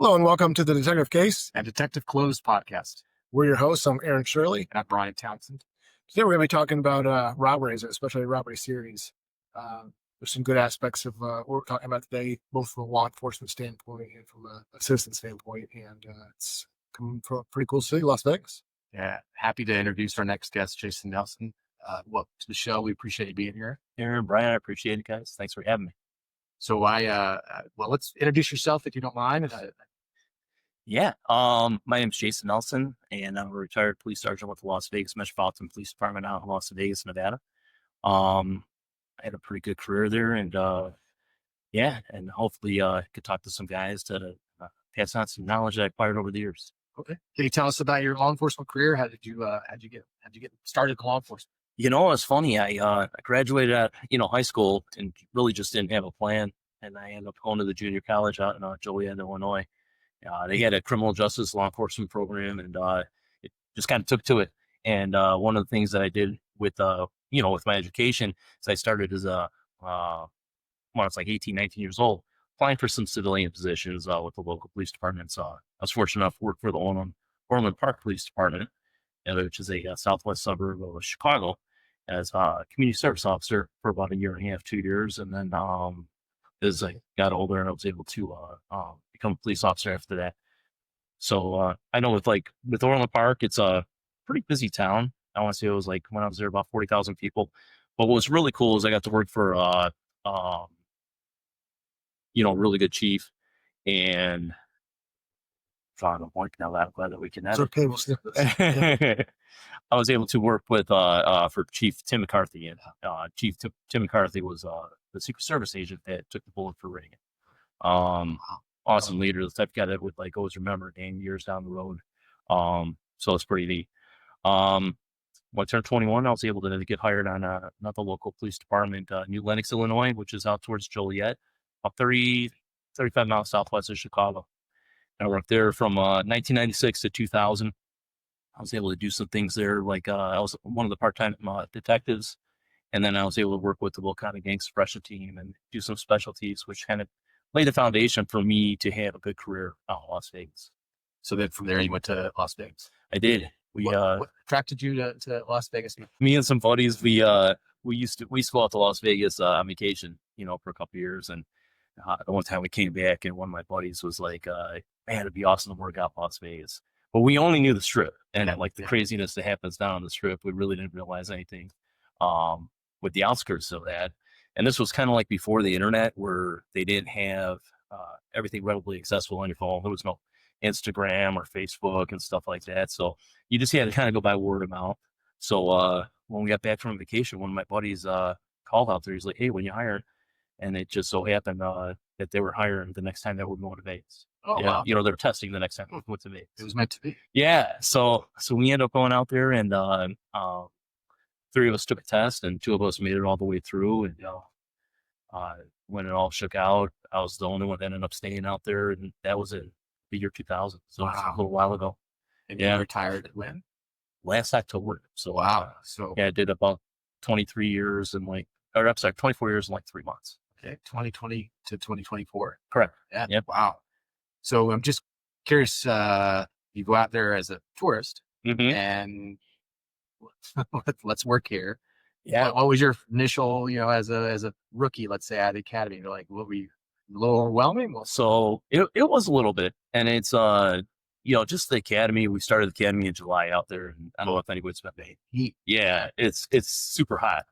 Hello and welcome to the Detective Case and Detective Closed podcast. We're your hosts. I'm Aaron Shirley. And I'm Brian Townsend. Today we're going to be talking about robberies, especially robbery series. There's some good aspects of what we're talking about today, both from a law enforcement standpoint and from a citizen standpoint. And it's coming from a pretty cool city, Las Vegas. Yeah, happy to introduce our next guest, Jason Nelson. Welcome to the show. We appreciate you being here. Aaron, Brian, I appreciate it, guys. Thanks for having me. So let's introduce yourself if you don't mind. My name's Jason Nelson, and I'm a retired police sergeant with the Las Vegas Metropolitan Police Department out in Las Vegas, Nevada. I had a pretty good career there, and and hopefully could talk to some guys to pass on some knowledge that I acquired over the years. Okay. Can you tell us about your law enforcement career? How'd you get started in law enforcement? You know, it's funny. I graduated at high school and really just didn't have a plan, and I ended up going to the junior college out in Joliet, Illinois. They had a criminal justice law enforcement program, and it just kind of took to it. And one of the things that I did with with my education is I started as when I was like 18, 19 years old, applying for some civilian positions with the local police departments. I was fortunate enough to work for the Orland Park Police Department, which is a southwest suburb of Chicago, as a community service officer for about a year and a half, 2 years. And then as I got older, I was able to become a police officer after that. So I know with Orland Park, it's a pretty busy town. I want to say it was like when I was there about 40,000 people. But what was really cool is I got to work for a really good chief, and I'm blanking now. I'm glad that we can have okay, we'll skip this. I was able to work with for Chief Tim McCarthy, and Chief Tim McCarthy was the Secret Service agent that took the bullet for Reagan. Awesome leader, the type of guy that would always remember dang years down the road. So it's pretty neat. When I turned 21, I was able to get hired on another local police department, New Lenox, Illinois, which is out towards Joliet, about 35 miles southwest of Chicago. I worked there from 1996 to 2000. I was able to do some things there, I was one of the part-time detectives, and then I was able to work with the local county gang suppression team and do some specialties, which kind of laid the foundation for me to have a good career out in Las Vegas. So then from there you went to Las Vegas. I did. What attracted you to Las Vegas? Me and some buddies, we used to go out to Las Vegas on vacation, for a couple of years. And the one time we came back, and one of my buddies was like, man, it'd be awesome to work out in Las Vegas. But we only knew the strip, and the craziness that happens down on the strip, we really didn't realize anything with the outskirts of that. And this was kind of like before the internet, where they didn't have everything readily accessible on your phone. There was no Instagram or Facebook and stuff like that. So you just had to kind of go by word of mouth. So when we got back from vacation, one of my buddies called out there. He's like, hey, when you hired? And it just so happened that they were hiring the next time that we're going to Vegas. Oh, wow. They were testing the next time we went to Vegas. It was meant to be. Yeah. So we ended up going out there, and 3 of us took a test, and 2 of us made it all the way through. And when it all shook out, I was the only one that ended up staying out there, and that was in the year 2000. So wow. It's a little while ago. And you retired when? Last October. So wow. So I did about 23 years and 24 years and 3 months. Okay, 2020 to 2024. Correct. Yeah. Yep. Wow. So I'm just curious. You go out there as a tourist, and let's work here. Yeah. What was your initial, as a rookie, let's say, at the academy? What were you, a little overwhelming? So it was a little bit, and it's just the academy. We started the academy in July out there, and I don't know if anybody's been there. Heat. Yeah, it's super hot.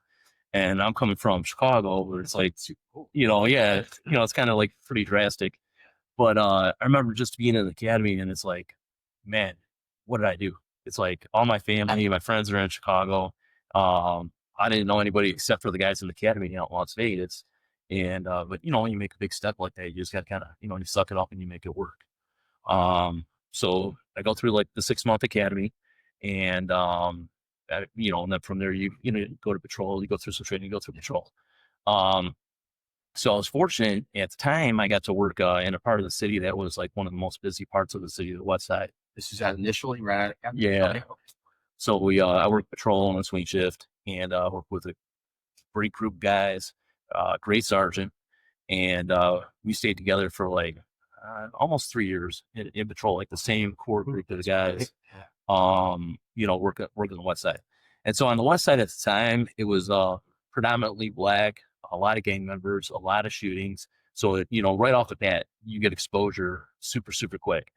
And I'm coming from Chicago, where it's it's kind of pretty drastic. But I remember just being in the academy, and it's like, man, what did I do? It's like all my family, my friends are in Chicago. I didn't know anybody except for the guys in the academy out in Las Vegas. And but when you make a big step like that, you just got to kind of you suck it up and you make it work. So I go through the 6-month academy, and and then from there you go to patrol, you go through some training, you go through patrol. So I was fortunate at the time. I got to work in a part of the city that was one of the most busy parts of the city, the west side. This is initially right? Yeah. So I worked patrol on a swing shift, and worked with a great group of guys, great sergeant, and we stayed together for almost 3 years in patrol, like the same core group of guys, working on the west side. And so on the west side at the time, it was predominantly black, a lot of gang members, a lot of shootings. So, right off the bat, you get exposure super, super quick.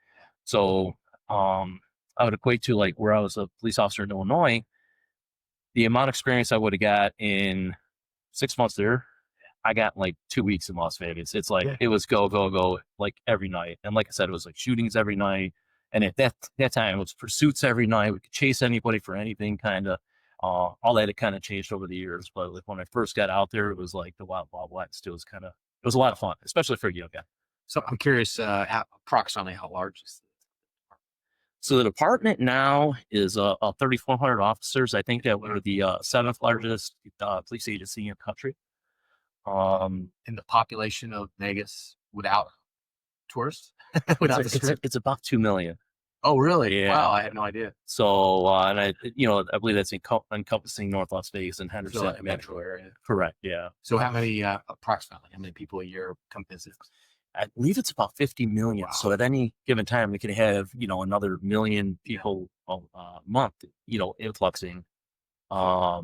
So I would equate to like where I was a police officer in Illinois, the amount of experience I would have got in 6 months there, I got in like 2 weeks in Las Vegas. It's like, it was go, go, go, like every night. And like I said, it was like shootings every night. And at that time, it was pursuits every night. We could chase anybody for anything, kind of. All that had kind of changed over the years. But like when I first got out there, it was like the Wild Wild West. It was a lot of fun, especially for a young guy. So I'm curious, approximately how large is it? So the department now is 3,400 officers. I think that we're the 7th largest police agency in the country. In the population of Vegas without tourists? Without the Strip? It's about 2 million. Oh, really? Yeah. Wow, I had no idea. So, and I believe that's encompassing North Las Vegas and Henderson. So like metro area. Correct. Yeah. So approximately, how many people a year come visit? I believe it's about 50 million. Wow. So at any given time, we could have, another million people a month, influxing, or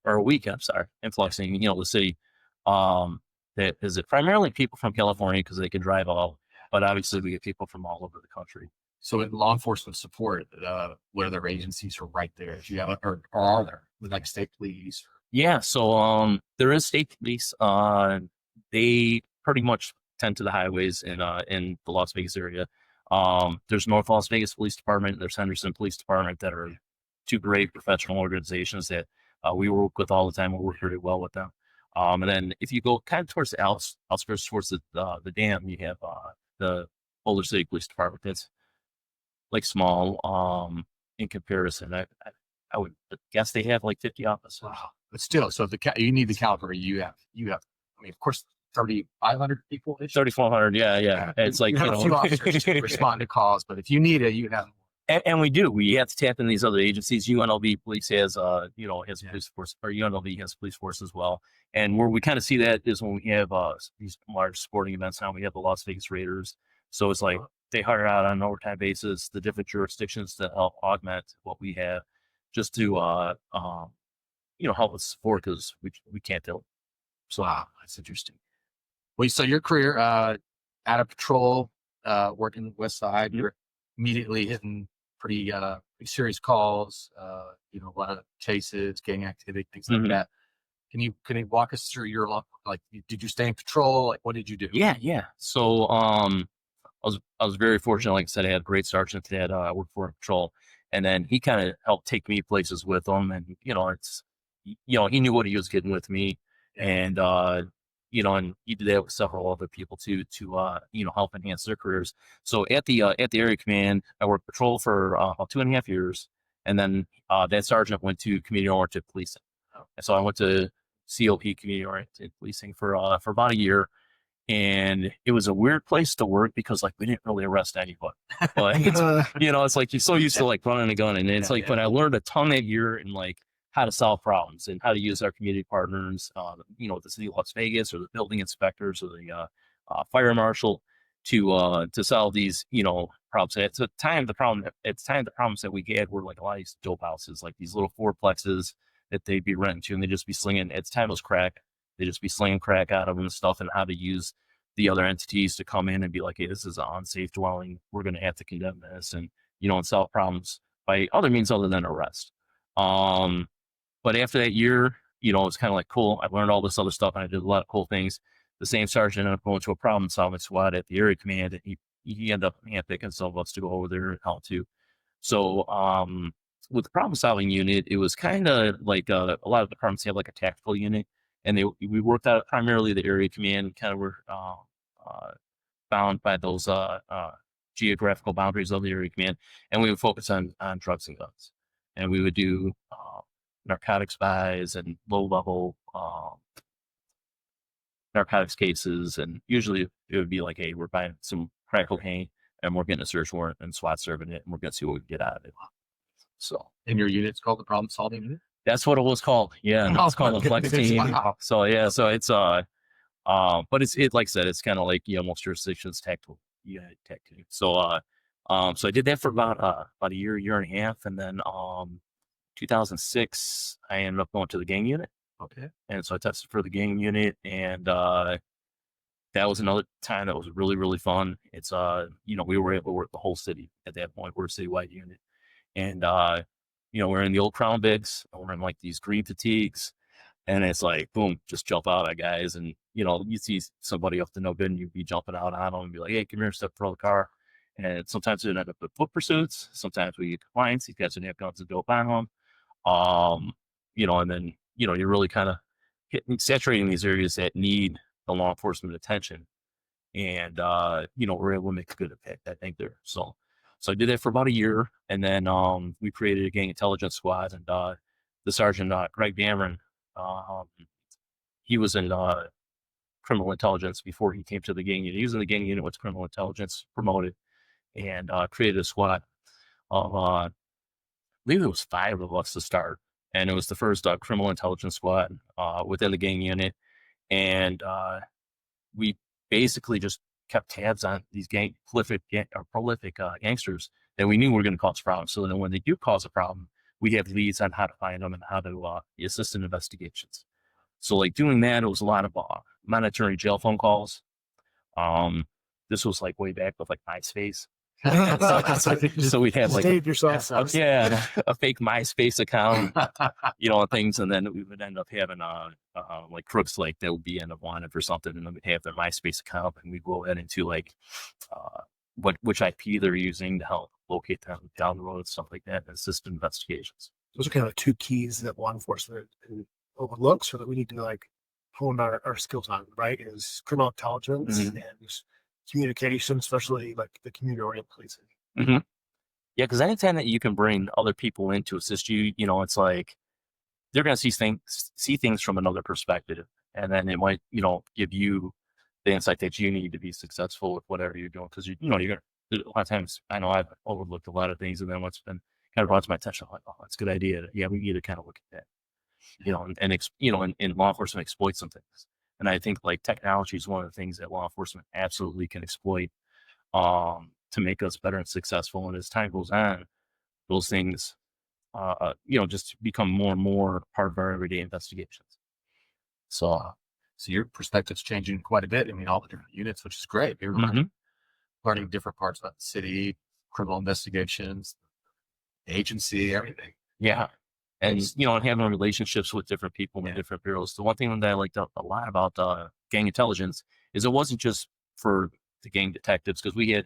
a week, I'm sorry, influxing, the city. That is it primarily people from California because they can drive all, but obviously we get people from all over the country. So in law enforcement support, what other agencies are right there? Do you have, or are there, with like state police? Yeah. So, there is state police. They pretty much tend to the highways in the Las Vegas area. There's North Las Vegas Police Department. There's Henderson Police Department that are two great professional organizations that we work with all the time. We work pretty well with them. And then if you go kind of towards the outskirts, towards the dam, you have the Boulder City Police Department. That's like small in comparison. I would guess they have like 50 officers. Wow. But still, so you need the caliber you have. I mean, of course, 3,500 people. 3,400. Yeah. It's like, you have a few officers to respond to calls, but if you need it, you have. And we do. We have to tap in these other agencies. UNLV Police has, has police force, or UNLV has police force as well. And where we kind of see that is when we have these large sporting events. Now we have the Las Vegas Raiders. So it's like they hire out on an overtime basis the different jurisdictions to help augment what we have, just to help us support because we can't do it. So wow, that's interesting. Well, so your career out of patrol, working the West Side, you're immediately hitting pretty serious calls, a lot of chases, gang activity, things like that. Can you walk us through your like? Did you stay in patrol? Like, what did you do? Yeah. So I was very fortunate. Like I said, I had a great sergeant that I worked for in patrol, and then he kind of helped take me places with him, and he knew what he was getting with me, and and he did that with several other people too to help enhance their careers. So at the area command, I worked patrol for about 2.5 years, and then that sergeant went to community oriented policing. And so I went to COP, community oriented policing, for about a year, and it was a weird place to work because like we didn't really arrest anybody, but it's like you're so used to like running a gun, and it's but I learned a ton that year in like how to solve problems and how to use our community partners, the city of Las Vegas or the building inspectors or the fire marshal to solve these, problems. At the time, the problems that we had were like a lot of these dope houses, like these little fourplexes that they'd be renting to, and they'd just be slinging. At the time, it was crack. They'd just be slinging crack out of them and stuff, and how to use the other entities to come in and be like, hey, this is an unsafe dwelling. We're going to have to condemn this, and solve problems by other means other than arrest. But after that year, it was kind of like cool. I learned all this other stuff, and I did a lot of cool things. The same sergeant ended up going to a problem-solving squad at the area command, and he ended up handpicking some of us to go over there and help too. So with the problem-solving unit, it was kind of like a lot of departments have like a tactical unit, and we worked out primarily the area command, kind of were bound by those geographical boundaries of the area command, and we would focus on drugs and guns, and we would do narcotics buys and low-level narcotics cases, and usually it would be like, hey, we're buying some crack cocaine and we're getting a search warrant and SWAT serving it, and we're going to see what we can get out of it. So, and your unit's called the problem solving unit? That's what it was called. Yeah, it's called the Flex Team. Wow. So yeah, so it's but it's like I said, it's kind of like most jurisdictions tactical you had tattoo. So so I did that for about a year and a half, and then 2006 I ended up going to the gang unit. Okay. And so I tested for the gang unit, and that was another time that was really, really fun. It's we were able to work the whole city at that point. We're a citywide unit. And we're in the old Crown Bigs, and we're in like these green fatigues, and it's like boom, just jump out at guys, and you see somebody up to no good and you'd be jumping out on them and be like, hey, come here, step for the car. And sometimes it end up with foot pursuits, sometimes we get compliance, these guys would have guns and dope on them. And then you're really kind of saturating these areas that need the law enforcement attention. And we're able to make a good impact, I think, there. So I did that for about a year, and then we created a gang intelligence squad, and the sergeant Greg Dameron, he was in criminal intelligence before he came to the gang unit. He was in the gang unit with criminal intelligence, promoted, and created a squad of I believe it was 5 of us to start, and it was the first criminal intelligence squad within the gang unit, and we basically just kept tabs on these prolific gangsters that we knew were going to cause problems. So then when they do cause a problem, we have leads on how to find them and how to assist in investigations. So like doing that, it was a lot of monitoring jail phone calls. This was like way back with like MySpace. So we'd have like Save yourself. a fake MySpace account, and things, and then we would end up having like crooks like that would be end up wanted for something, and then we'd have their MySpace account, and we'd go ahead into like which IP they're using to help locate them down the road and stuff like that, and assist in investigations. Those are kind of 2 keys that law enforcement overlooks, or that we need to like hone our skills on, right? Is criminal intelligence and communication, especially like the community-oriented policing. Mm-hmm. Yeah, because anytime that you can bring other people in to assist you, it's like they're going to see things from another perspective, and then it might, give you the insight that you need to be successful with whatever you're doing. Because you're going to, a lot of times, I know I've overlooked a lot of things, and then what's been kind of brought to my attention, I'm like, oh, that's a good idea. Yeah, we need to kind of look at that, and law enforcement exploits some things. And I think like technology is one of the things that law enforcement absolutely can exploit to make us better and successful. And as time goes on, those things, just become more and more part of our everyday investigations. So your perspective's changing quite a bit. I mean, all the different units, which is great. You're learning different parts about the city, criminal investigations, agency, everything. Yeah. And, having relationships with different people in different bureaus. The one thing that I liked a lot about gang intelligence is it wasn't just for the gang detectives, because we had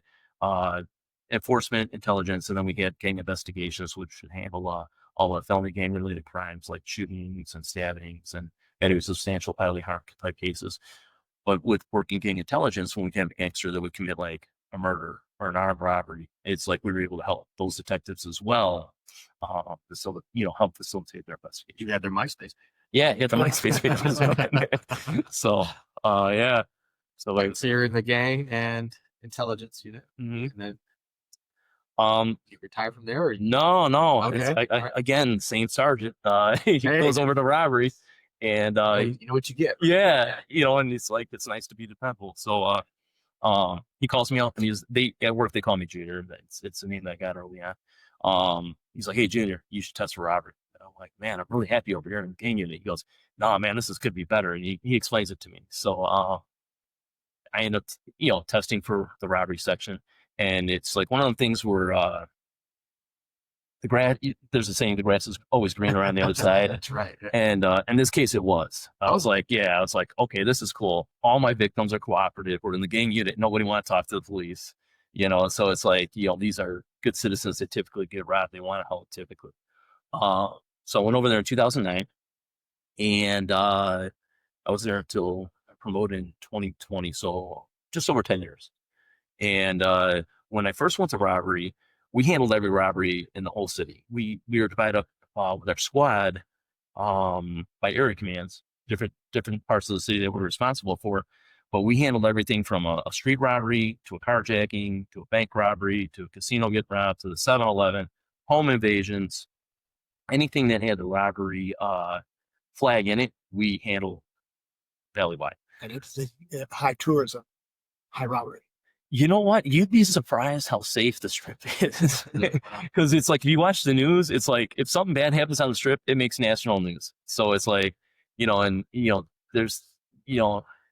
enforcement intelligence, and then we had gang investigations, which should handle all the felony gang-related crimes like shootings and stabbings and any substantial bodily harm type cases. But with working gang intelligence, when we have a gangster that would commit like a murder or an armed robbery, it's like we were able to help those detectives as well. So help facilitate their investigation. You had their MySpace page. Yeah, the MySpace page. So yeah. So like, so you're in the gang and intelligence unit, and then you retire from there, or no. Okay. Again, same sergeant. He goes over to robbery, and you know what you get. Yeah, and it's like it's nice to be dependable. So he calls me up, and at work they call me Junior. It's a name that I got early on. He's like, hey, Junior, you should test for robbery. And I'm like, man, I'm really happy over here in the gang unit. He goes, no, man, could be better. And he explains it to me. So I end up, testing for the robbery section. And it's like one of the things where there's a saying, the grass is always greener on the other side. That's right. And in this case, it was. I was like, okay, this is cool. All my victims are cooperative. We're in the gang unit. Nobody want to talk to the police. So it's like, these are good citizens that typically get robbed. They want to help typically. So I went over there in 2009, and I was there until I promoted in 2020. So just over 10 years. And when I first went to robbery, we handled every robbery in the whole city. We were divided up with our squad by area commands, different parts of the city that we're responsible for. But we handled everything from a street robbery to a carjacking to a bank robbery to a casino get robbed to the 7-Eleven, home invasions, anything that had the robbery flag in it, we handle valley-wide. And it's high tourism, high robbery. You know what? You'd be surprised how safe the strip is. Because it's like, if you watch the news, it's like, if something bad happens on the strip, it makes national news. So it's like, and there's,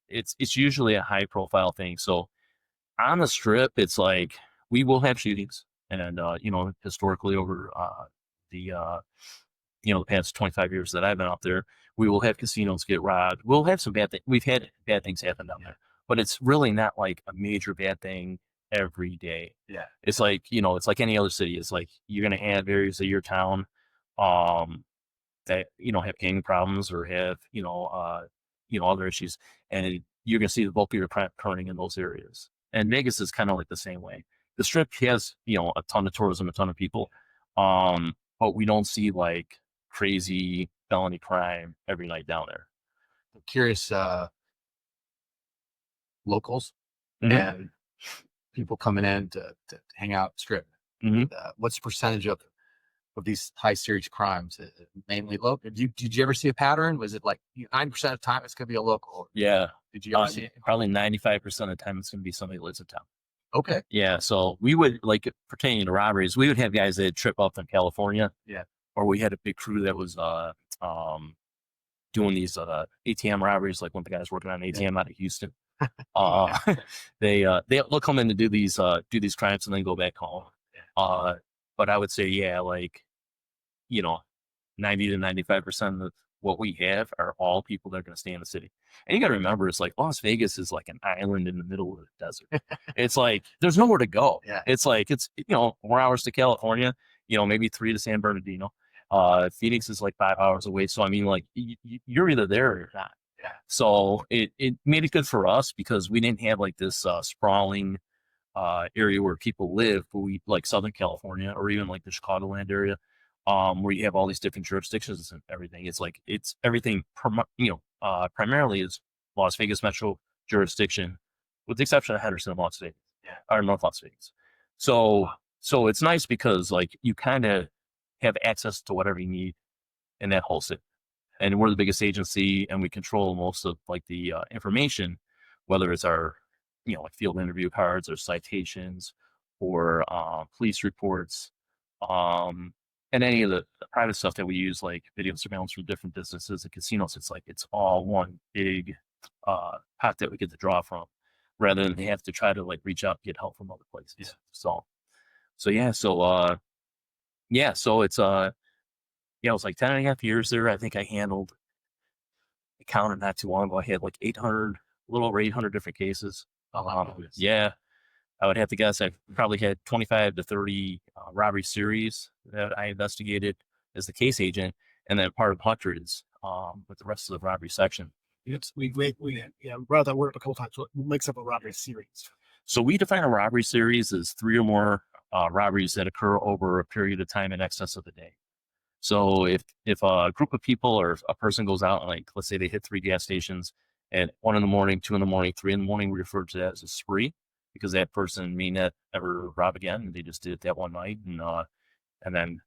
it's usually a high profile thing. So on the strip, it's like, we will have shootings, and historically over the the past 25 years that I've been out there, we will have casinos get robbed. We'll have some bad things. We've had bad things happen down there, but it's really not like a major bad thing every day. Yeah. It's like, it's like any other city. It's like, you're going to have areas of your town, that, have gang problems or have, other issues. And you're going to see the bulk of your crime occurring in those areas. And Vegas is kind of like the same way. The strip has, a ton of tourism, a ton of people. But we don't see like crazy felony crime every night down there. I'm curious, locals Mhm. and people coming in to hang out strip. Mhm. What's the percentage of these high series crimes? Mainly local? Did you ever see a pattern? Was it like 9% of the time it's going to be a local? Yeah. Did you ever see it? Probably 95% of the time it's going to be somebody that lives in town. Okay. Yeah. So we would, like, pertaining to robberies, we would have guys that trip up from California. Yeah. Or we had a big crew that was doing these ATM robberies, like when the guys working on an ATM out of Houston. They'll come in to do these crimes and then go back home. But I would say, yeah, like, 90 to 95% of what we have are all people that are going to stay in the city. And you got to remember, it's like Las Vegas is like an island in the middle of the desert. It's like, there's nowhere to go. Yeah. It's like, 4 hours to California, maybe 3 to San Bernardino. Phoenix is like 5 hours away. So, I mean, like, you're either there or you're not. Yeah. So it made it good for us because we didn't have like this sprawling area where people live, but we like Southern California or even like the Chicagoland area, where you have all these different jurisdictions and everything. It's like, it's everything, primarily is Las Vegas metro jurisdiction, with the exception of Henderson and Las Vegas, or North Las Vegas. So it's nice because like you kind of have access to whatever you need in that whole city. And we're the biggest agency, and we control most of like the information, whether it's our, like field interview cards or citations or police reports, and any of the private stuff that we use, like video surveillance from different businesses and casinos. It's like, it's all one big pot that we get to draw from, rather than they have to try to like reach out and get help from other places. Yeah. So it's it was like 10.5 years there. I think I counted not too long ago. I had like 800, a little over 800 different cases. Yeah, I would have to guess I probably had 25 to 30 robbery series that I investigated as the case agent, and then part of hundreds with the rest of the robbery section. We brought that word up a couple times. What makes up a robbery series? So we define a robbery series as 3 or more robberies that occur over a period of time in excess of a day. So if a group of people or a person goes out and, like, let's say they hit 3 gas stations at 1 in the morning, 2 in the morning, 3 in the morning, we refer to that as a spree, because that person may not ever rob again. And they just did it that one night, and then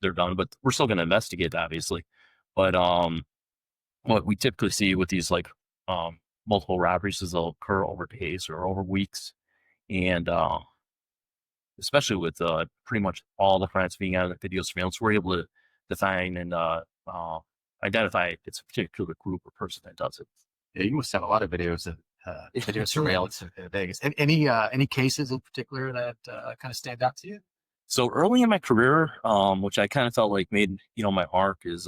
they're done. But we're still going to investigate, obviously. But what we typically see with these like multiple robberies is they'll occur over days or over weeks, and especially with pretty much all the crimes being out of the video surveillance, we're able to define and identify it's a particular group or person that does it. Yeah, you must have a lot of videos of video surveillance in Vegas. And any cases in particular that kind of stand out to you? So early in my career, which I kind of felt like made my mark, is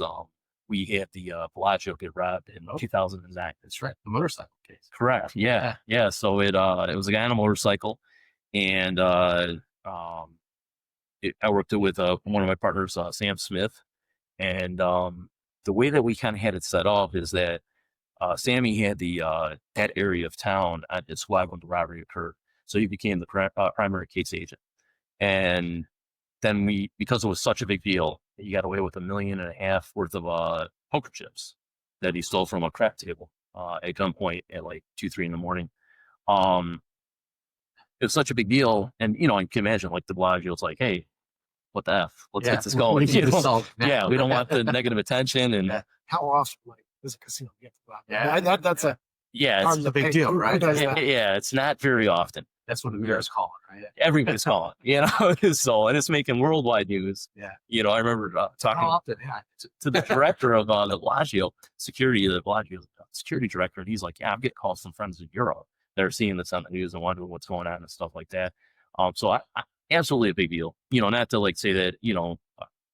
we had the Bellagio get robbed in 2009. That's right, the motorcycle case. Correct. Yeah. So it was a guy on a motorcycle, and I worked with one of my partners, Sam Smith, and the way that we kind of had it set up is that Sammy had the that area of town at his squad when the robbery occurred, so he became the primary case agent. And then because it was such a big deal, he got away with $1.5 million worth of poker chips that he stole from a crap table at gunpoint at like 2-3 in the morning. It was such a big deal, and I can imagine like the Bellagio's like, hey, what the F? Let's get this going. Yeah, we don't want the negative attention. And how often, like, does a casino get to that? Yeah, That's a Yeah, Hard it's, to a big pay. deal, Who right? does that? yeah, it's not very often. That's what the mirrors call it, right? Everybody's calling, so, and it's making worldwide news. Yeah. I remember How talking often? Yeah. to the director of the Bellagio security director, and he's like, "Yeah, I'm getting calls from friends in Europe that are seeing this on the news and wondering what's going on and stuff like that." So I absolutely a big deal. Not to like say that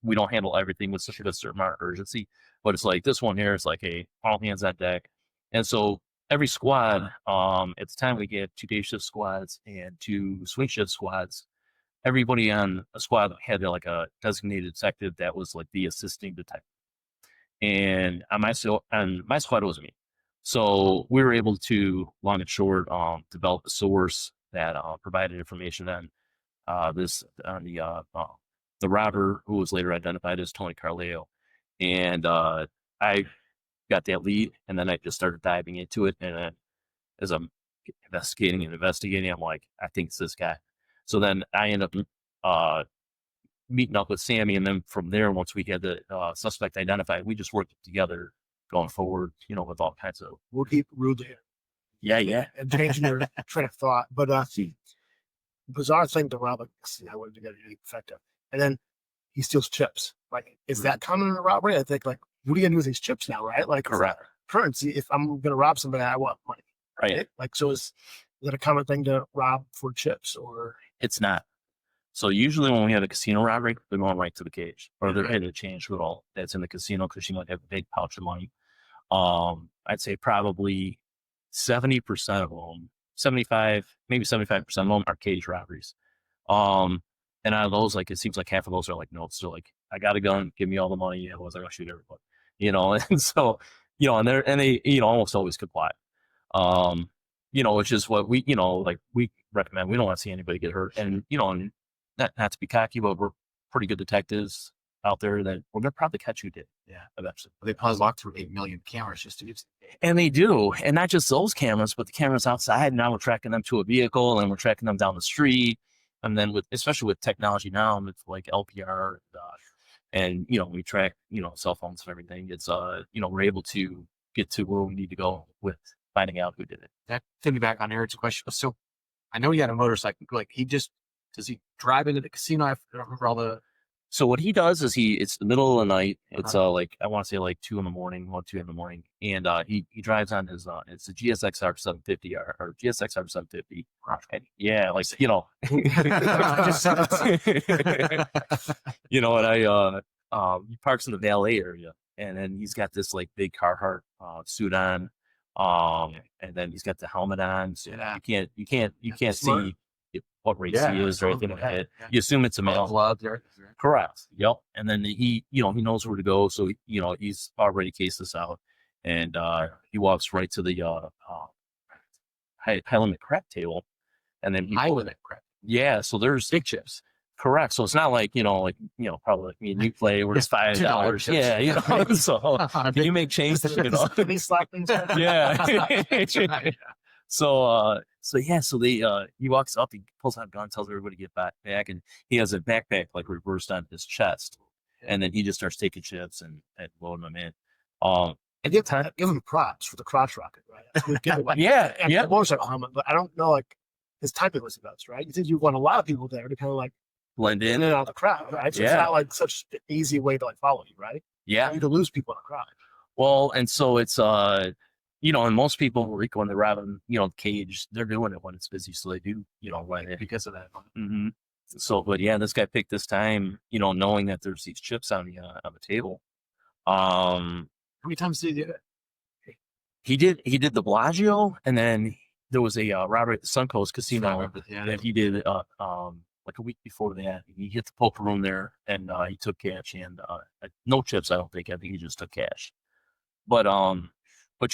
we don't handle everything with such a certain amount of urgency, but it's like this one here is like a all hands on deck, and so every squad, at the time we get 2 day shift squads and 2 swing shift squads. Everybody on a squad had like a designated detective that was like the assisting detective. And on my squad it was me. So we were able to, long and short, develop a source that provided information on the robber who was later identified as Tony Carleo. And I got that lead, and then I just started diving into it. And as I'm investigating, I'm like, I think it's this guy. So then I end up meeting up with Sammy, and then from there, once we had the suspect identified, we just worked together going forward, with all kinds of. We'll keep rudely Yeah. and changing your train of thought. But bizarre thing to rob a casino. I wanted to get it effective, and then he steals chips. Like, is that common in a robbery? I think, like, what are you gonna do with these chips now, right? Like, Correct. currency. If I'm gonna rob somebody, I want money. Right. Like, so is that a common thing to rob for chips, or? It's not. So usually when we have a casino robbery, they're going right to the cage, or they're headed to change with all that's in the casino because you might have a big pouch of money. I'd say probably 70% of them, 75, maybe 75% of them are cage robberies. And out of those, like, it seems like half of those are like notes. So like, I got a gun, give me all the money, otherwise I'm gonna shoot everybody. And so, and they, almost always comply. Which is what we, like we recommend. We don't want to see anybody get hurt. And, and not to be cocky, but we're pretty good detectives out there that we're going to probably catch who did. Yeah. Eventually. They probably walk through 8 million cameras just to use. And they do. And not just those cameras, but the cameras outside. Now we're tracking them to a vehicle, and we're tracking them down the street. And then especially with technology now, with like LPR, and, we track, cell phones and everything. It's, we're able to get to where we need to go with finding out who did it. That took me back on Eric's question. So I know he had a motorcycle. Like, does he drive into the casino? I don't remember all the. So what he does is it's the middle of the night. It's like, I want to say like 2 in the morning, 2 in the morning. And he drives on his, it's a GSXR 750 or GSXR 750. And yeah, like, and he parks in the valet area, and then he's got this like big Carhartt suit on. And then he's got the helmet on. So you can't see what race he is or anything like that. You assume it's a male. Gloves there. Correct. Yep. And then he knows where to go. So, he's already cased this out, and he walks right to the high limit crap table, and then High limit crap. Yeah. So there's Big chips. Correct. So it's not like, probably like me and you play where it's $5. Yeah. So can you make change? Yeah. So he walks up, he pulls out a gun, tells everybody to get back, and he has a backpack like reversed on his chest, and then he just starts taking chips and loading them in. And give him props for the crotch rocket, right? Yeah. Motorcycle helmet, but I don't know, like, his typing was the best, right? You think you want a lot of people there to kind of like blend in and out of the crowd, right? So it's not like such an easy way to like follow you, right? Yeah. You to lose people in a crowd. Well, and so it's and most people when they're robbing, the cage, they're doing it when it's busy, so they do, right because of that. Mm-hmm. So, but yeah, this guy picked this time, knowing that there's these chips on the table. How many times did he do it? He did the Bellagio, and then there was a robbery at the Suncoast Casino that he did like a week before that. He hit the poker room there, and he took cash and no chips. I think he just took cash. But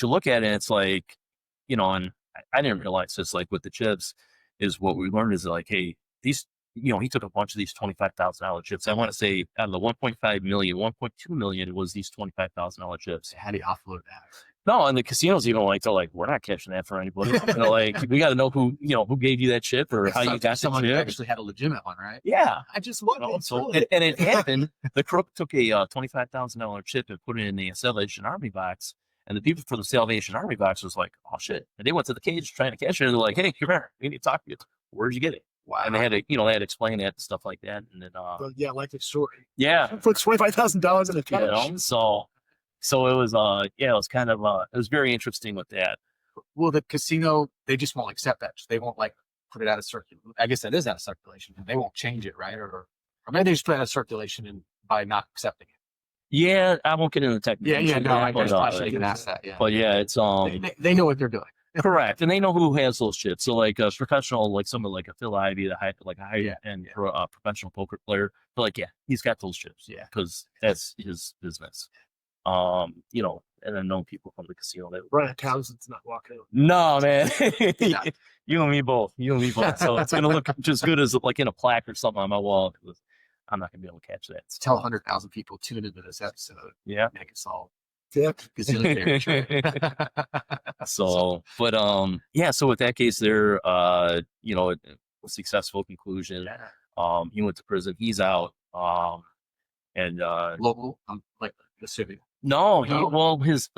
you look at it, it's like, and I didn't realize this, like with the chips, is what we learned is like, hey, these, he took a bunch of these $25,000 chips. I want to say out of the 1.5 million, 1.2 million was these $25,000 chips. How do you offload that? No, and the casinos even they're like, we're not cashing that for anybody. They're like, we got to know who gave you that chip or how you got someone the chip. Actually had a legitimate one, right? Yeah, I just wanted. And it happened. The crook took a $25,000 chip and put it in the Salvation Army box, And the people from the Salvation Army box was like, oh shit. And they went to the cage trying to catch it. And they're like, hey, come here. We need to talk to you. Where'd you get it? Wow. And they had to, they had to explain that and stuff like that. And then, But yeah, I like the story. yeah. Put $25,000 in a couch. So it was, it was kind of, it was very interesting with that. Well, the casino, they just won't accept that. They won't like put it out of circulation. I guess that is out of circulation. They won't change it, right? Or maybe they just put it out of circulation and by not accepting it. Yeah, I won't get into the technical. No, I can ask that. Yeah, but yeah, it's they know what they're doing. Correct, and they know who has those shit. So like a professional, like someone like a Phil Ivey, the high end professional poker player, they're like, yeah, he's got those chips, yeah, because that's his business. And I know people from the casino that Brian Townsend's not walking out. No, man, you and me both. So it's gonna look just good as like in a plaque or something on my wall. I'm not gonna be able to catch that. Tell 100,000 people tune into this episode. Yeah, make it solve. Yeah. So, but so with that case there, a successful conclusion. He went to prison. He's out. And local, like the city. No,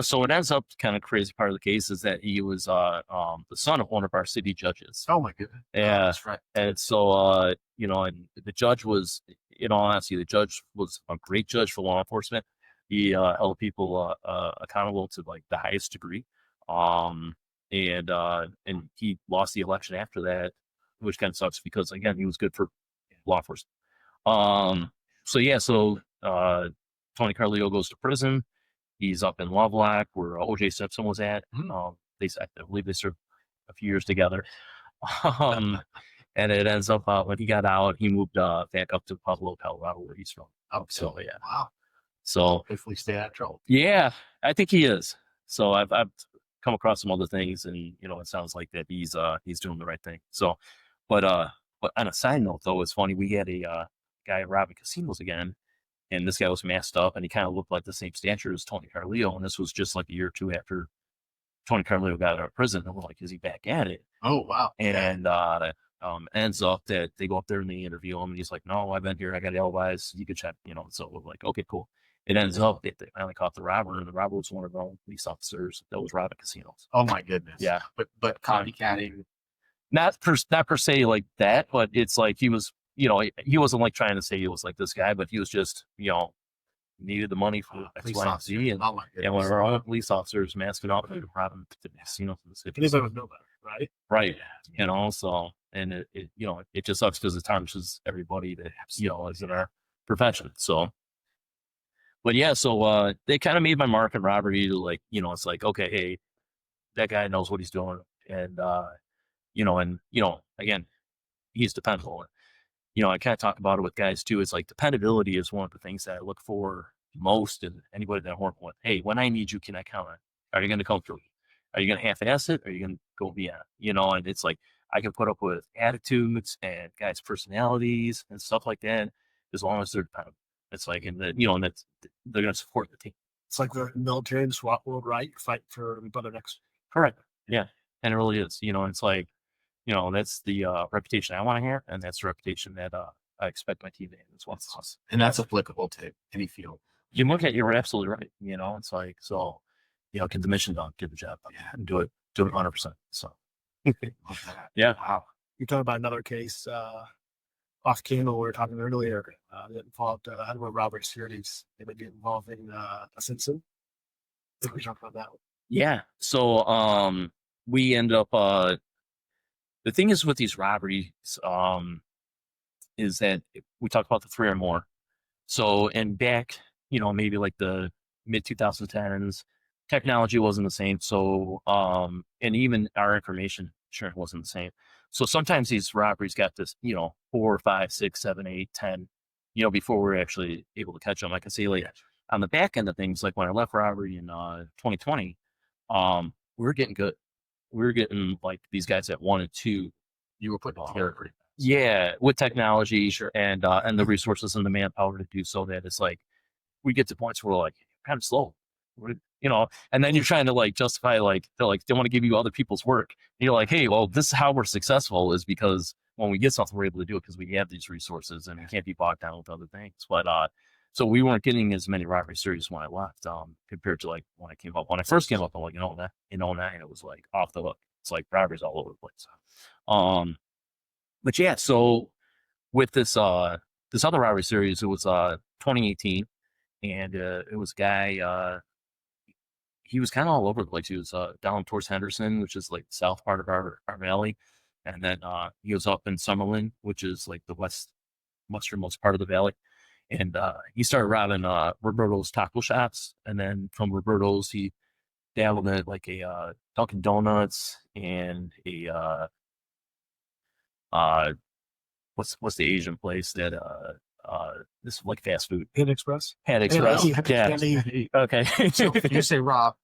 so it ends up kind of crazy part of the case is that he was the son of one of our city judges. Oh my goodness. Yeah, that's right. And so and the judge was, in all honesty, the judge was a great judge for law enforcement. He held people accountable to like the highest degree. And he lost the election after that, which kind of sucks because again he was good for law enforcement. So Tony Carleo goes to prison. He's up in Lovelock where O.J. Simpson was at. I believe they served a few years together. And it ends up when he got out, he moved back up to Pueblo, Colorado, where he's from. So yeah. Wow. So hopefully stay out of trouble. Yeah, I think he is. So I've come across some other things, and it sounds like that he's doing the right thing. So, but on a side note though, it's funny, we had a guy robbing casinos again, and this guy was masked up, and he kind of looked like the same stature as Tony Carleo, and this was just like a year or two after Tony Carleo got out of prison, and we're like, is he back at it? Oh wow. And ends up that they go up there and they interview him, and he's like, no, I've been here, I got alibis, you can check, so we're like, okay, cool. It ends up that they finally caught the robber, and the robber was one of our own police officers that was robbing casinos. Oh my goodness. Yeah. But copycatting. Not per se like that, but it's like he was, he wasn't like trying to say he was like this guy, but he was just, needed the money for X, Y, and Z. And one of our own police officers masking up and robbing casinos in the city. Anybody would know that, right? Right. So, and it just sucks because it tarnishes everybody that, is in our profession. So, but yeah, so they kind of made my mark in robbery. Like, it's like, okay, hey, that guy knows what he's doing. And, again, he's dependable. I kind of talk about it with guys too. It's like dependability is one of the things that I look for most in anybody that I'm working with. Hey, when I need you, can I count on? Are you going to come through? Are you going to half-ass it? Or are you going to go beyond? And it's like, I can put up with attitudes and guys' personalities and stuff like that as long as they're dependable. It's like, and that's, they're going to support the team. It's like the military in the SWAT world, right? Fight for the brother next. Correct. Yeah. And it really is, it's like, that's the reputation I want to hear. And that's the reputation that I expect my team to have as well. And that's applicable to any field. You look at, you're absolutely right. It's like, so, get the mission done, get the job done, and do it 100%. So, yeah. Wow. You're talking about another case, off camera we were talking earlier, that involved robbery series. They may be involving a Simpson. I think we talked about that one. Yeah. So we end up the thing is with these robberies is that we talked about the 3 or more. So and back, maybe like the mid 2010s, technology wasn't the same. So and even our information sharing wasn't the same. So sometimes these robberies got this, 4, 5, 6, 7, 8, 10, before we're actually able to catch them. I can see like on the back end of things, like when I left robbery in 2020, we were getting good. We were getting like these guys at 1 and 2. You were putting together pretty fast. Yeah, with technology and the resources and the manpower to do so that it's like we get to points where we're like kind of slow. And then you're trying to like justify like they want to give you other people's work. And you're like, hey, well, this is how we're successful is because when we get something, we're able to do it because we have these resources and we can't be bogged down with other things. But So we weren't getting as many robbery series when I left, compared to like when I came up. When I first came up, I'm like, in 09, it was like off the hook. It's like robberies all over the place. But yeah, so with this other robbery series, it was 2018, and it was a guy. He was kind of all over the place. He was down towards Henderson, which is like the south part of our valley, and then he was up in Summerlin, which is like the westernmost part of the valley. And he started robbing Roberto's taco shops, and then from Roberto's he dabbled in like a Dunkin' Donuts and a what's the Asian place that this is like fast food. Panda Express. Panda Express. Yeah. Okay. So you say, Rob,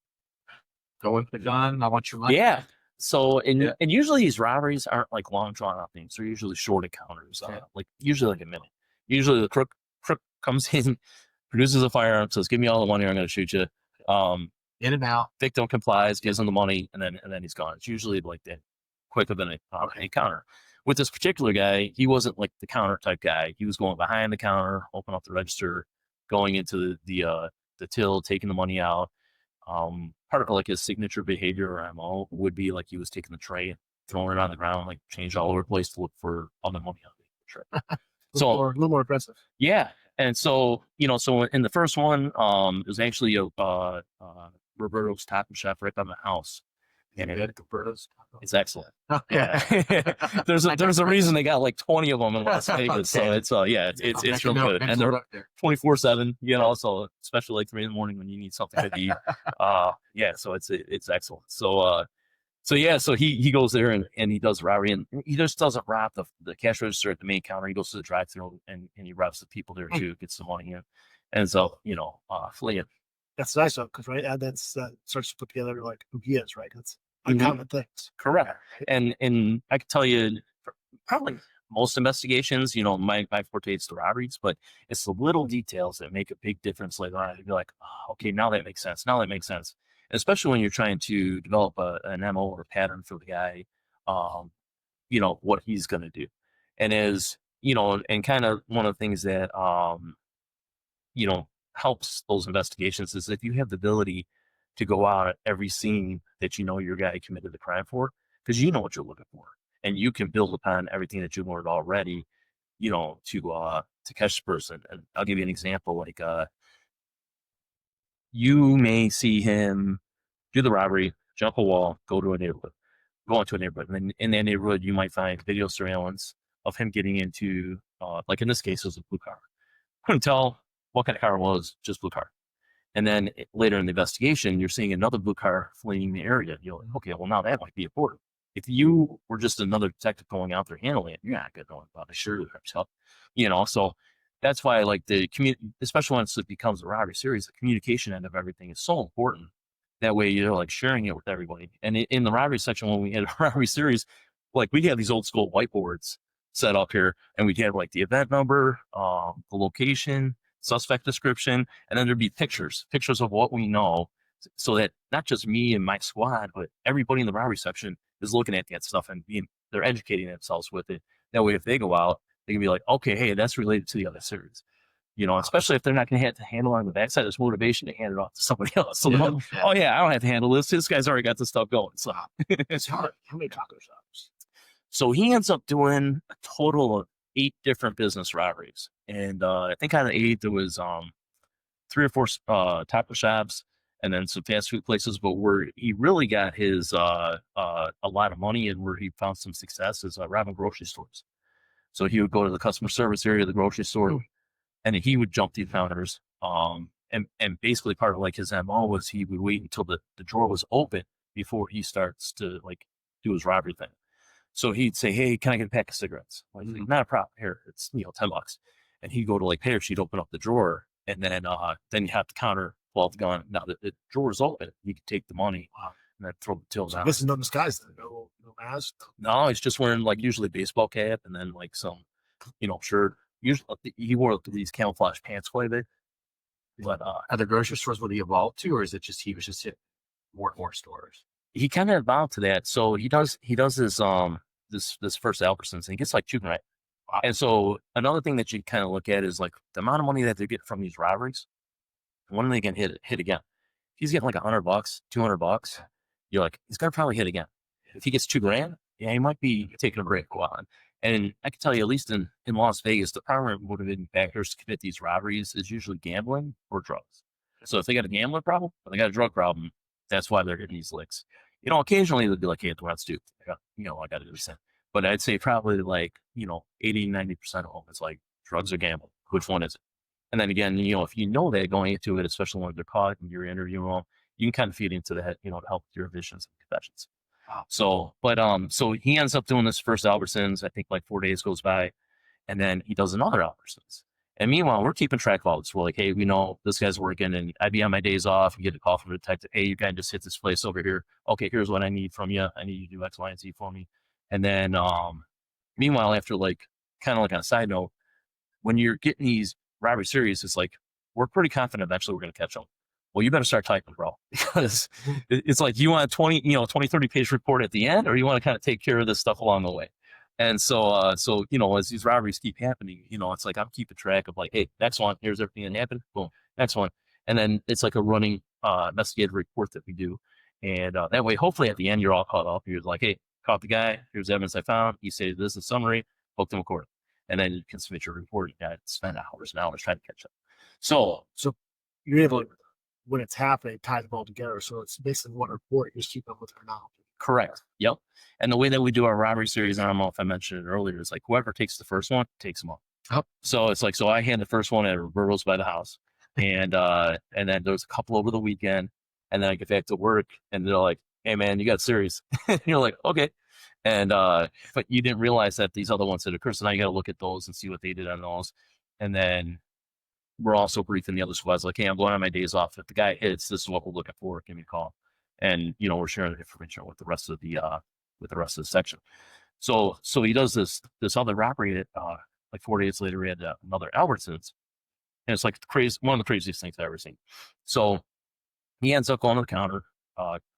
go with the gun. I want your money. Yeah. So and usually these robberies aren't like long drawn out things. They're usually short encounters, like usually like a minute. Usually the crook comes in, produces a firearm, says, "Give me all the money, or I'm going to shoot you." In and out. Victim complies, gives him the money, and then he's gone. It's usually like that quick of an encounter. With this particular guy, he wasn't like the counter type guy. He was going behind the counter, open up the register, going into the till, taking the money out. Part of like his signature behavior or MO would be like he was taking the tray, throwing it on the ground, like change all over the place to look for all the money on the tray. So a little more aggressive. Yeah. And so, so in the first one, it was actually Roberto's Taco Chef right by my house. And Roberto's. It's excellent. Yeah. there's a reason they got like 20 of them in Las Vegas. So it's it's real good. And they're 24/7, so especially like 3 a.m. when you need something to eat. So it's excellent. So he goes there and he does robbery, and he just doesn't rob the cash register at the main counter. He goes to the drive-thru and he robs the people there too, gets the money in. And so, fleeing. That's nice though, because right, and then starts to put together like who he is, right? That's uncommon things. Correct. Right? And I can tell you, probably most investigations, my forte is the robberies, but it's the little details that make a big difference later on. You'd be like, oh, okay, now that makes sense. And especially when you're trying to develop an MO or pattern for the guy, what he's going to do. And and kind of one of the things that, helps those investigations is if you have the ability to go out at every scene that your guy committed the crime for, because you know what you're looking for, and you can build upon everything that you learned already, to catch the person. And I'll give you an example. Like, you may see him do the robbery, jump a wall, go into a neighborhood, and then in that neighborhood you might find video surveillance of him getting into, like in this case, it was a blue car. Couldn't tell what kind of car it was, just blue car. And then later in the investigation, you're seeing another blue car fleeing the area. You're like, okay, well, now that might be important. If you were just another detective going out there handling it, you're not going to know about it. Sure, so that's why, like, the community, especially once it becomes a robbery series, the communication end of everything is so important. That way, you're like sharing it with everybody. And in the robbery section, when we had a robbery series, like, we had these old school whiteboards set up here, and we'd have like the event number, the location, suspect description, and then there'd be pictures of what we know, so that not just me and my squad, but everybody in the robbery section is looking at that stuff and they're educating themselves with it. That way, if they go out, they can be like, okay, hey, that's related to the other series. Especially if they're not going to have to handle it on the backside, there's motivation to hand it off to somebody else. So, oh yeah, I don't have to handle this. This guy's already got this stuff going. So it's hard. How many taco shops? So he ends up doing a total of 8 different business robberies. And I think out of 8, there was 3 or 4 taco shops and then some fast food places. But where he really got his a lot of money and where he found some success is robbing grocery stores. So he would go to the customer service area of the grocery store, and he would jump the counters. And basically part of like his MO was he would wait until the drawer was open before he starts to like do his robbery thing. So he'd say, "Hey, can I get a pack of cigarettes?" Like, not a problem. Here, it's $10. And he'd go to like pay, or she'd open up the drawer, and then you have the counter, pull out the gun. Now the drawer is open, you can take the money and then throw the tills out. This is no disguise, then. No mask. No, he's just wearing like usually a baseball cap and then like some, shirt. Usually he wore these camouflage pants quite a bit. But are the grocery stores what he evolved to, or is it just he was just hitting more stores? He kind of evolved to that. So he does his this first Albertsons, and he gets like 2 grand. And so another thing that you kind of look at is like the amount of money that they get from these robberies. When are they going to hit again? If he's getting like $100, $200, you're like, he's going to probably hit again. If he gets $2,000, yeah, he might be taking a break a while. And I can tell you, at least in Las Vegas, the primary motivating factors to commit these robberies is usually gambling or drugs. So if they got a gambling problem or they got a drug problem, that's why they're hitting these licks. Occasionally they'll be like, hey, we're not stupid. I got to do this. But I'd say probably like, 80, 90% of them is like drugs or gambling. Which one is it? And then again, if you know that going into it, especially when they're caught and you're interviewing them, you can kind of feed into that, to help with your visions and confessions. So he ends up doing this first Albertsons. I think like 4 days goes by, and then he does another Albertsons. And meanwhile, we're keeping track of all this. We're like, hey, we know this guy's working, and I'd be on my days off and get a call from the detective. Hey, you guys just hit this place over here. Okay, here's what I need from you. I need you to do X, Y, and Z for me. And then, meanwhile, after like kind of like on a side note, when you're getting these robbery series, it's like we're pretty confident eventually we're going to catch them. Well, you better start typing, bro, because it's like you want a 20, 30 page report at the end, or you want to kind of take care of this stuff along the way. And so, as these robberies keep happening, it's like I'm keeping track of like, hey, next one, here's everything that happened. Boom, next one. And then it's like a running investigative report that we do. And that way, hopefully at the end, you're all caught up. You're like, hey, caught the guy. Here's the evidence I found. He stated this in summary, booked him a court. And then you can submit your report. You got to spend hours and hours trying to catch up. So you're able to, when it's happening, tie them all together. So it's basically one report. You just keep up with their knowledge. Correct. Yep. And the way that we do our robbery series, I don't know if I mentioned it earlier, is like whoever takes the first one takes them all. Oh. So it's like, so I hand the first one at Roberto's by the house, and then there's a couple over the weekend, and then I get back to work, and they're like, "Hey man, you got a series?" And you're like, "Okay." And but you didn't realize that these other ones had occurred, so now you got to look at those and see what they did on those, and then we're also briefing the other squads like, "Hey, I'm going on my days off. If the guy hits, this is what we're looking for. Give me a call." And we're sharing the information with the rest of the section. So he does this other robbery at like 4 days later. We had another Albertsons, and it's like one of the craziest things I've ever seen. So he ends up going to the counter.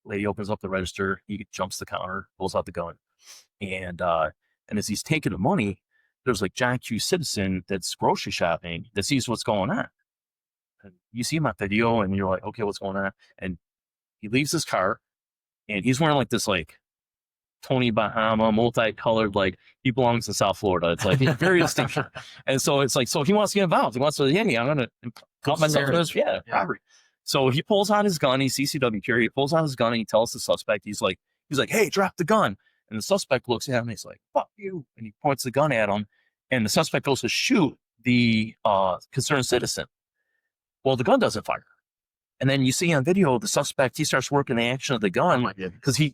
Lady opens up the register. He jumps the counter, pulls out the gun, and as he's taking the money, there's like John Q. Citizen that's grocery shopping that sees what's going on. And you see him on video, and you're like, okay, what's going on? And he leaves his car, and he's wearing like this like Tony Bahama multicolored, like he belongs in South Florida. It's like very distinctive. And so it's like, so he wants to get involved. He wants to, I'm gonna put myself in this, robbery. So he pulls out his gun. He's CCW carry. He pulls out his gun and he tells the suspect, he's like, hey, drop the gun. And the suspect looks at him and he's like, fuck you. And he points the gun at him. And the suspect goes to shoot the concerned citizen. Well, the gun doesn't fire. And then you see on video, the suspect, he starts working the action of the gun because he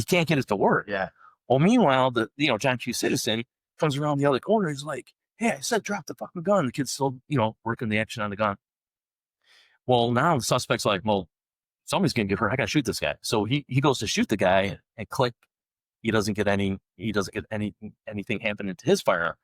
can't get it to work. Yeah. Well, meanwhile, the John Q. Citizen comes around the other corner. He's like, hey, I said drop the fucking gun. The kid's still, working the action on the gun. Well, now the suspect's like, well, somebody's going to get hurt. I got to shoot this guy. So he goes to shoot the guy and click. He doesn't get anything happening to his firearm.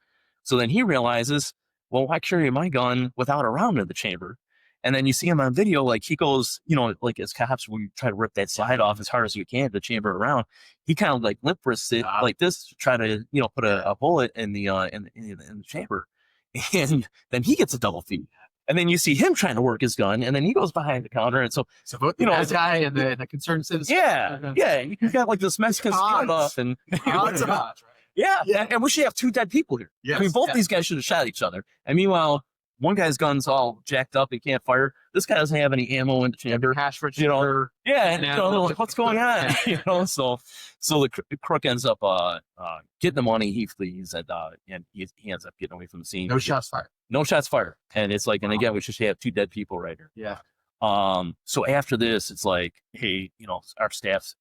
So then he realizes, well, why carry my gun without a round in the chamber? And then you see him on video, like he goes, like as cops, we try to rip that side off as hard as you can, the chamber around. He kind of like limp wrists it like this to try to, put a bullet in the chamber. And then he gets a double feed. And then you see him trying to work his gun, and then he goes behind the counter. And so both the guy and the concerned citizen. Yeah. You got like this Mexican standoff, and Odds and odds, right? Yeah. And we should have two dead people here. Yes. I mean, both these guys should have shot each other. And meanwhile, one guy's gun's all jacked up, he can't fire. This guy doesn't have any ammo in the chamber. Cash register. And like, what's going on? So the crook ends up getting the money. He flees, and he ends up getting away from the scene. No shots fired. No shots fired. And it's like, and again, we should have two dead people right here. Yeah. So after this, it's like, hey, our staff's,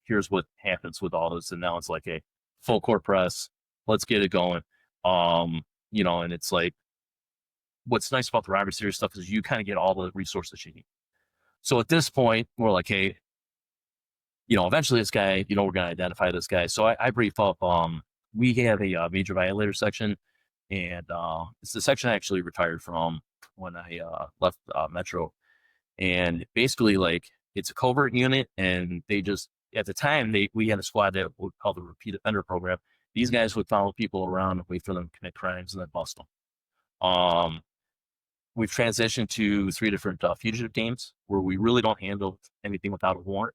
here's what happens with all this, and now it's like a full court press. Let's get it going. And it's like, what's nice about the robbery series stuff is you kind of get all the resources you need. So at this point, we're like, hey, eventually this guy, we're going to identify this guy. So I brief up, we have a major violator section, and it's the section I actually retired from when I left Metro. And basically, like, it's a covert unit, and they just, at the time, we had a squad that we call the repeat offender program. These guys would follow people around, wait for them to commit crimes, and then bust them. We've transitioned to 3 different fugitive games where we really don't handle anything without a warrant.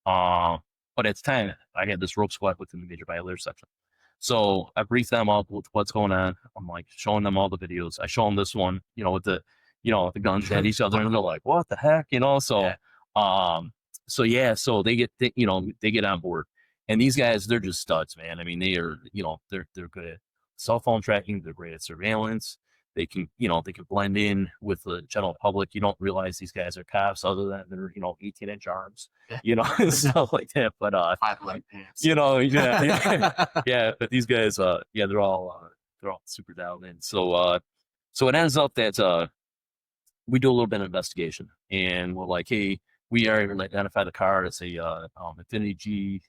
But at the time, I had this rope squad within the major violator section. So I briefed them up with what's going on. I'm like showing them all the videos. I show them this one, with the, with the guns at each other, and they're like, "What the heck?" So, so they get on board, and these guys, they're just studs, man. I mean, they are, they're good at cell phone tracking. They're great at surveillance. They can, they can blend in with the general public. You don't realize these guys are cops other than they're, 18-inch arms, and stuff like that. But, 5 leg pants. yeah, but these guys, they're all super dialed in. So it ends up that, we do a little bit of investigation, and we're like, hey, we are able to identify the car as a, Infiniti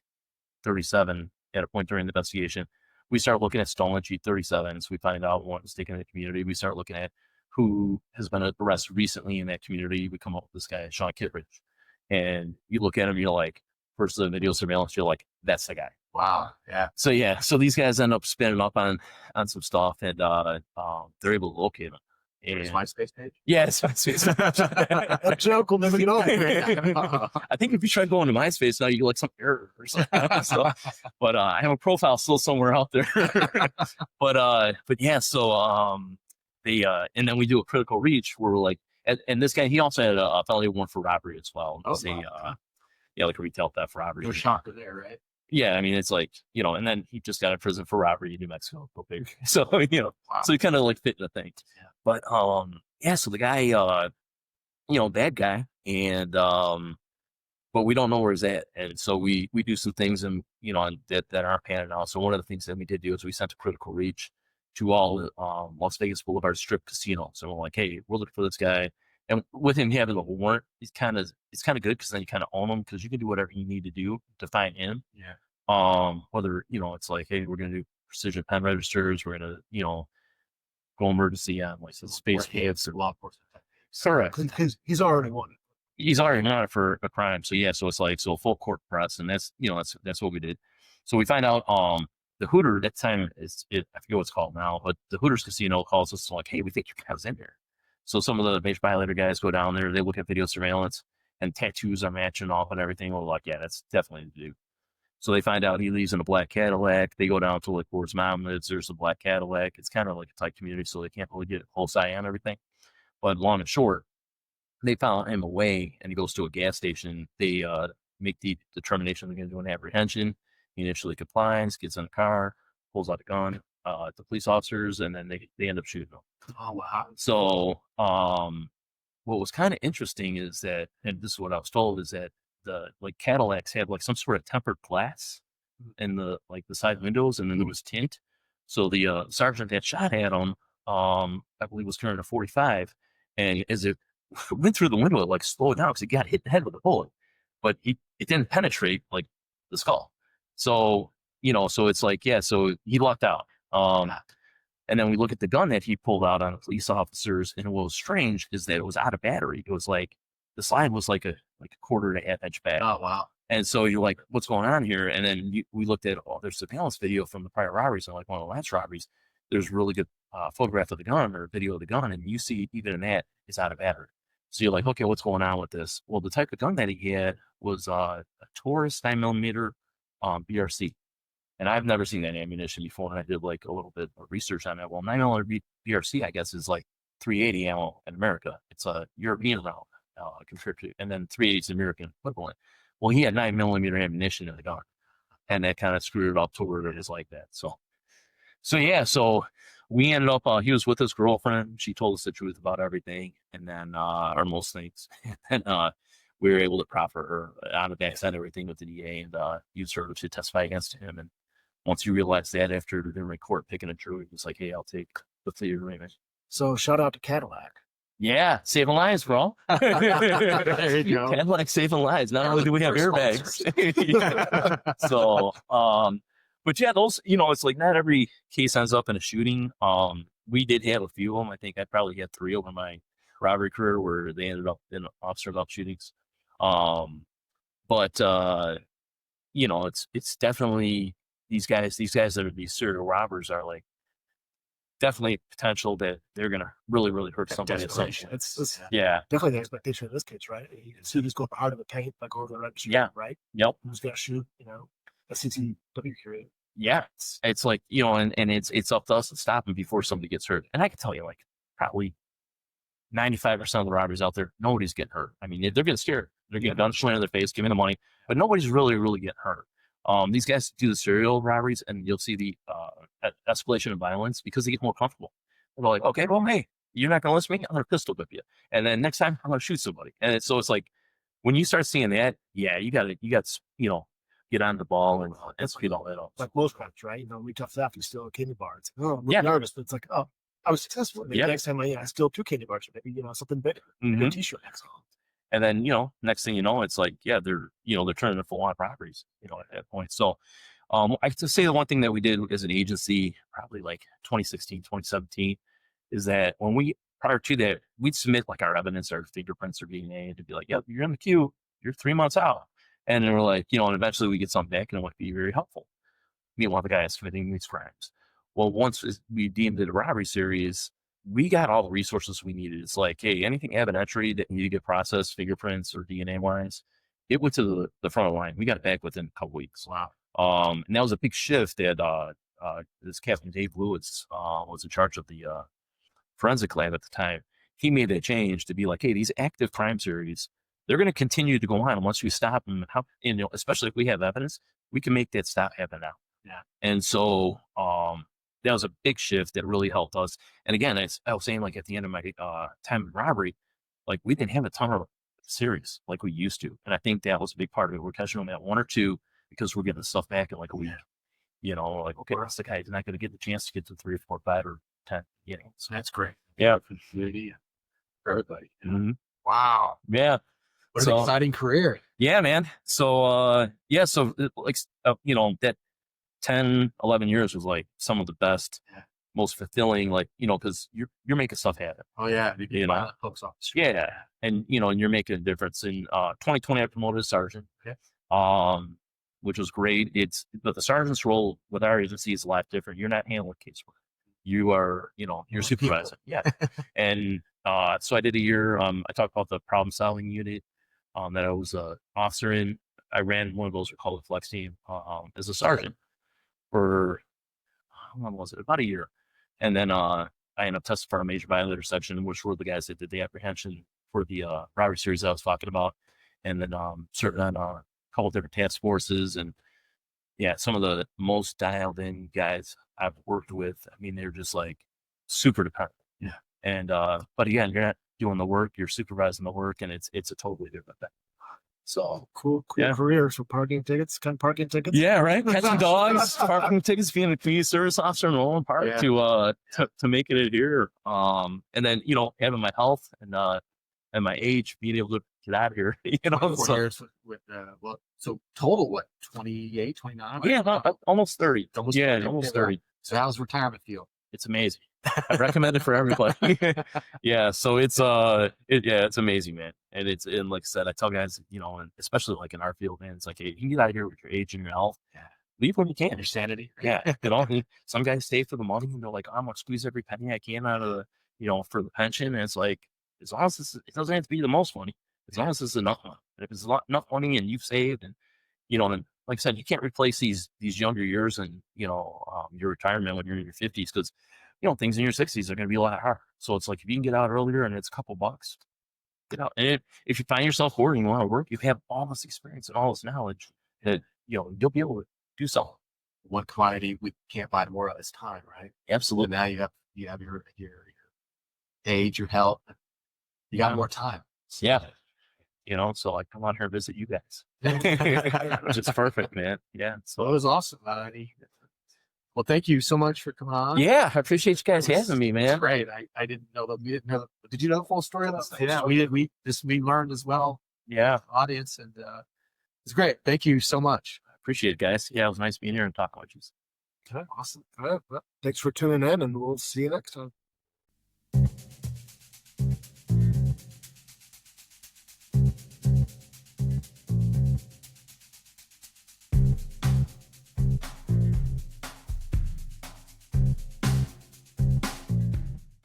G37 at a point during the investigation. We start looking at stolen G37s. We find out one was taken in the community. We start looking at who has been arrested recently in that community. We come up with this guy, Sean Kittredge. And you look at him, you're like, first the video surveillance, you're like, that's the guy. Wow. Yeah. So these guys end up spinning up on some stuff, and they're able to locate him. It's MySpace page? Yeah, it's MySpace. A joke will never get old. I think if you try going to MySpace now, you get like some error or something. But I have a profile still somewhere out there. but yeah, so they and then we do a critical reach where we're like, and this guy, he also had a felony warrant for robbery as well. Oh, like a retail theft robbery. No shocker there, right? Yeah, I mean, it's like, and then he just got out of prison for robbery in New Mexico. Go big. So, Wow. so he kind of like fit in the thing. Yeah. But, so the guy, bad guy. And, but we don't know where he's at. And so we do some things and, that aren't panning out. So one of the things that we did do is we sent a critical reach to all Las Vegas Boulevard Strip casinos. So we're like, hey, we're looking for this guy. And with him having a warrant, it's kind of good because then you kind of own him because you can do whatever you need to do to find him. Yeah. Whether, it's like, hey, we're going to do precision pen registers. We're going to, go emergency on like some space caves or law enforcement. Correct. He's already won. He's already on it for a crime. So yeah, so it's like, full court press, and that's what we did. So we find out, the Hooter at that time I forget what it's called now, but the Hooters Casino calls us like, hey, we think your guy's in there. So some of the major violator guys go down there, they look at video surveillance, and tattoos are matching off and everything. We're like, yeah, that's definitely the dude. So they find out he leaves in a black Cadillac. They go down to like where his mom lives. There's a black Cadillac. It's kind of like a tight community, so they can't really get a close eye on everything. But long and short, they found him away, and he goes to a gas station. They make the determination they're going to do an apprehension. He initially complies, gets in the car, pulls out a gun at the police officers, and then they end up shooting him. Oh, wow. So what was kind of interesting is that, and this is what I was told, is that the Cadillacs had like some sort of tempered glass in the side windows, and then there was tint. So the sergeant that shot at him, I believe, was carrying a 45, and as it went through the window, it like slowed down because he got hit in the head with a bullet, but it didn't penetrate like the skull. So so it's like, yeah, so he lucked out. And then we look at the gun that he pulled out on the police officers, and what was strange is that it was out of battery. It was like the slide was like a quarter to half inch back. Oh, wow. And so you're like, what's going on here? And then we looked at their surveillance video from the prior robberies, and like one of the last robberies, there's really good photograph of the gun or video of the gun, and you see even in that it's out of battery. So you're like, okay, what's going on with this? Well, the type of gun that he had was a Taurus 9mm BRC. And I've never seen that ammunition before, and I did like a little bit of research on it. Well, 9mm BRC, I guess, is like 380 ammo in America. It's a European round compared to, and then 380 is American equivalent. Well, he had 9mm ammunition in the gun, and that kind of screwed it up to where it was like that. So yeah, so we ended up, he was with his girlfriend. She told us the truth about everything, and then, or most things. And we were able to proffer her on the backside everything with the DA, and use her to testify against him. And once you realize that after the court picking a jury, it was like, hey, I'll take the plea agreement. So shout out to Cadillac. Yeah, saving lives, bro. There you go. Cadillac saving lives. Not only do we have airbags. So, but yeah, those, it's like not every case ends up in a shooting. We did have a few of them. I think I probably had 3 over my robbery career where they ended up in officer-involved shootings. But it's definitely these guys that are these serial robbers are like definitely potential that they're gonna really, really hurt somebody at some point. It's Yeah. definitely the expectation in this case, right? You can see who's going hard in the paint, like over the red shirt, Yeah. right? Yep. Who's gonna shoot, a CCW period. Yeah. It's like, and it's up to us to stop them before somebody gets hurt. And I can tell you, like, probably 95% of the robbers out there, nobody's getting hurt. I mean, they're getting scared. They're getting guns pointed in their face, giving the money, but nobody's really, really getting hurt. These guys do the serial robberies, and you'll see the escalation of violence because they get more comfortable. They're like, okay, well, hey, you're not going to listen to me. I'm going to pistol whip you, and then next time I'm going to shoot somebody. And it's like when you start seeing that, yeah, you got get on the ball and speed all that up. Like most crimes, right? We tough theft, you steal a candy bar. It's like, oh, I'm Yeah. nervous, but it's like, oh, I was successful. Maybe Yeah. next time I steal 2 candy bars, or maybe something bigger, Mhm. a T-shirt. And then, next thing you know, it's like, yeah, they're turning into full on robberies, at that point. So, I have to say the one thing that we did as an agency, probably like 2016, 2017, is that prior to that, we'd submit like our evidence, our fingerprints or DNA to be like, yep, you're in the queue, you're 3 months out. And then we're like, and eventually we get something back and it might be very helpful. Meanwhile, the guy is committing these crimes. Well, once we deemed it a robbery series, we got all the resources we needed. It's like, hey, anything evidentiary that needed to get processed, fingerprints or DNA wise, it went to the front of the line. We got it back within a couple weeks. Wow. And that was a big shift that this Captain Dave Lewis was in charge of the forensic lab at the time. He made that change to be like, hey, these active crime series, they're going to continue to go on once we stop them. Especially if we have evidence, we can make that stop happen now. Yeah. And so that was a big shift that really helped us. And again, I was saying, like, at the end of my time in robbery, like, we didn't have a ton of series like we used to. And I think that was a big part of it. We're catching them at 1 or 2 because we're getting the stuff back in like a week. Like, okay, that's the guy. He's not going to get the chance to get to 3 or 4, 5 or 10. So that's great. Yeah. For the community, for everybody. Mhm. Wow. Yeah. What an exciting career. Yeah, man. So, that 10, 11 years was like some of the best, most fulfilling, like, because you're making stuff happen. Oh yeah. Violent folks off the street. Yeah. And, and you're making a difference. In 2020, I promoted a sergeant, which was great. But the sergeant's role with our agency is a lot different. You're not handling casework. You are, you're supervising. Yeah. And so I did a year. I talked about the problem solving unit that I was an officer in. I ran one of those, we call it flex team, as a sergeant for, how long was it? About a year. And then I ended up testifying for a major violator section, which were the guys that did the apprehension for the robbery series I was talking about. And then serving on a couple of different task forces. And yeah, some of the most dialed in guys I've worked with. I mean, they're just like super dependent. Yeah. And but again, you're not doing the work, you're supervising the work, and it's a totally different thing. So Cool Yeah. career. So parking tickets, yeah, right. Catching dogs, parking tickets, being a community service officer in Roland Park Yeah. to making it here. And then having my health and my age, being able to get out of here. 4 So, years with so total what, 28, 29? yeah, almost 30. Almost Yeah, 30. almost Yeah. 30. So how's retirement feel? It's amazing. I recommend it for everybody. Yeah. So it's it's amazing, man. And like I said, I tell guys, and especially like in our field, man, it's like, hey, you can get out of here with your age and your health. Yeah. Leave when you can. And your sanity. Yeah. Some guys stay for the money and they're like, I'm gonna squeeze every penny I can out of for the pension. And it's like, as long as it doesn't have to be the most money, as long as it's enough money. And if it's enough money and you've saved and and like I said, you can't replace these younger years and your retirement when you're in your 50s, because things in your 60s are going to be a lot harder. So it's like, if you can get out earlier and it's a couple bucks, get out. And if you find yourself bored and you want to work, you have all this experience and all this knowledge that you'll be able to do something. One commodity we can't buy more of is time, right? So Absolutely. now you have your age, your health. You got more time. Yeah. So I come on here and visit you guys, which is perfect, man. Yeah. Well, it So was awesome. Well, thank you so much for coming on. yeah, I appreciate you guys It was- having me, It was man. great. I didn't know that. We didn't know. Did you know the full story of this? Yeah, we did. We learned as well, Yeah. audience, and it's great. Thank you so much. Appreciate it, guys. Yeah, it was nice being here and talking with you. Okay, awesome. All right, well, thanks for tuning in, and we'll see you next time.